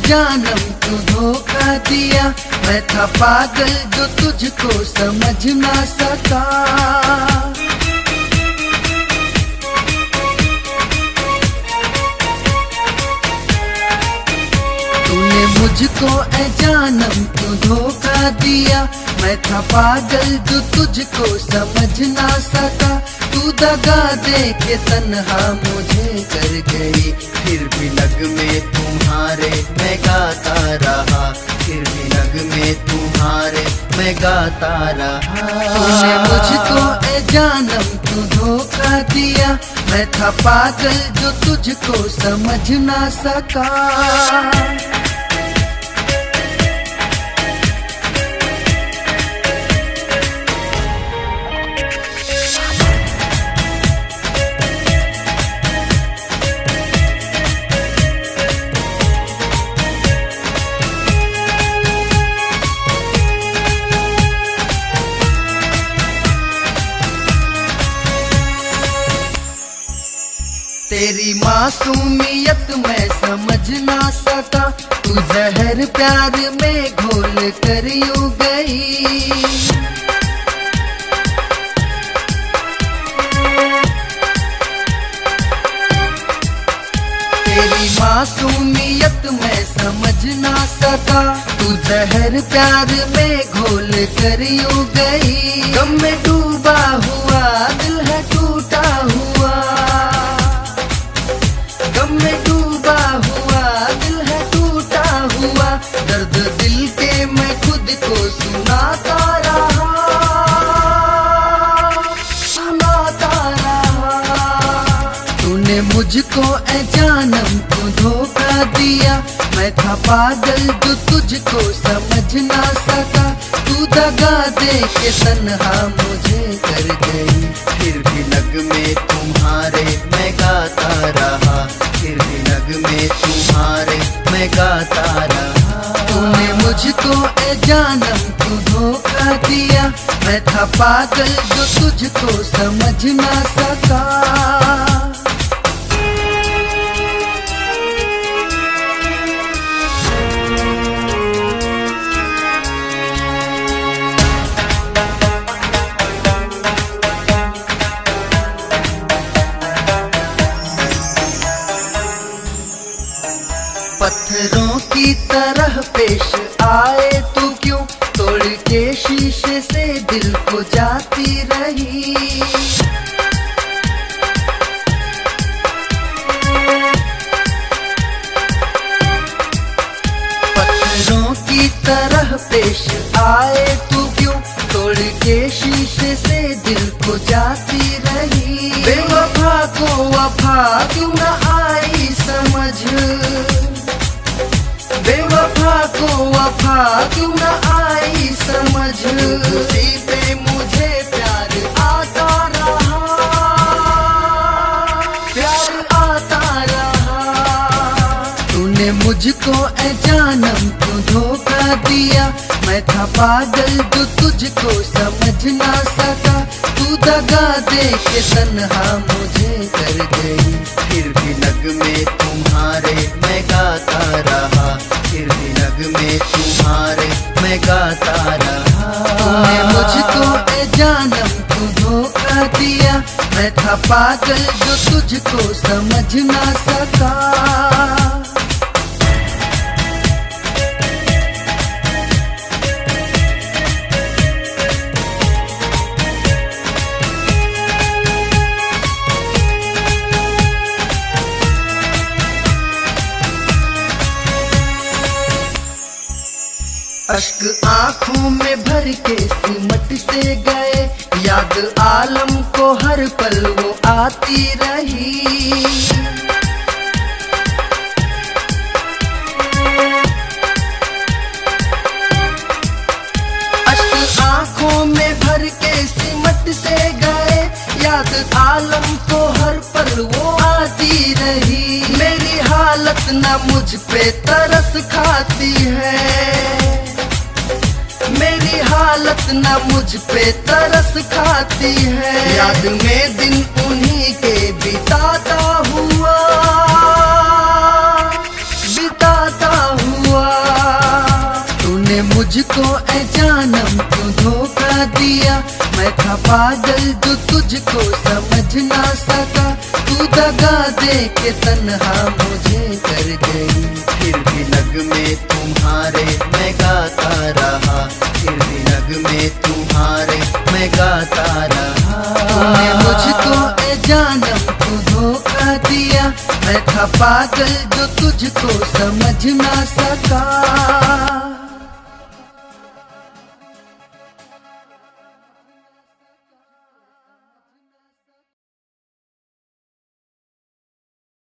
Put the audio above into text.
जानम तू धोखा दिया, मैं था पागल जो तुझको समझ ना सका। तूने मुझको ए जानम तू धोखा दिया, मैं था पागल जो तुझको समझ ना सका। तू दगा दे के तन्हा मुझे कर गई, फिर भी लग में तुम्हारे मैं गाता रहा, फिर भी लग में तुम्हारे मैं गाता रहा। तूने मुझको ए जानम तू धोखा दिया, मैं था पागल जो तुझको समझ ना सका। तेरी मासूमियत मैं समझ ना सका, तू जहर प्यार में घोल कर यूं गई। तेरी मासूमियत मैं समझ ना सका, तू जहर प्यार में घोल कर यूं गई। गम में डूबा हुआ दिल है टूटा हुआ, गम में डूबा हुआ दिल है टूटा हुआ। दर्द दिल के मैं खुद को सुनाता रहा, सुनाता रहा। तूने मुझको ए जानम तू धोखा दिया, मैं था पागल जो तुझको समझ ना सका। तू दगा दे के तन्हा मुझे कर गई, फिर भी लग में तुम्हारे मैं गाता रहा, फिर भी लग में तुम्हारे मैं गाता रहा। तूने मुझको ए जानम तू धोखा दिया, मैं था पागल जो तुझको समझ ना सका। पत्थरों की तरह पेश आए तू क्यों, तोड़ के शीशे से दिल को जाती रही। पत्थरों की तरह पेश आए तू क्यों, तोड़ के शीशे से दिल को जाती रही। बेवफा को वफा क्यों न आई समझ, बेवफा को वफा क्यों न आई समझ। उसी पे मुझे प्यार आता रहा, प्यार आता रहा। तूने मुझको ए जानम तू धोखा दिया, मैं था पागल जो तुझको समझ ना सका। तू दगा दे के तन्हा मुझे कर गई, फिर भी लग में तुम्हारे मैं गाता रहा, फिर भी लग में तुम्हारे मैं गाता रहा। तूने मुझको ए जानम तू धोखा दिया, मैं था पागल जो तुझको समझ ना सका। अश्क आंखों में भर के सिमट से गए, याद आलम को हर पल वो आती रही। अश्क आंखों में भर के सिमट से गए, याद आलम को हर पल वो आती रही। मेरी हालत न मुझ पे तरस खाती है, मेरी हालत न मुझ पे तरस खाती है। याद में दिन उन्हीं के बिताता हुआ, बिताता हुआ। मुझको ए जानम क्यों धोखा दिया, मैं था पागल जो तुझको समझ ना सका, तू दगा दे के तन्हा मुझे कर गई। फिर भी नगमे तुम्हारे मैं गाता रहा, फिर भी नगमे तुम्हारे मैं गाता रहा। तूने मुझको ए जानम क्यों धोखा दिया, मैं था पागल जो तुझको समझ ना सका।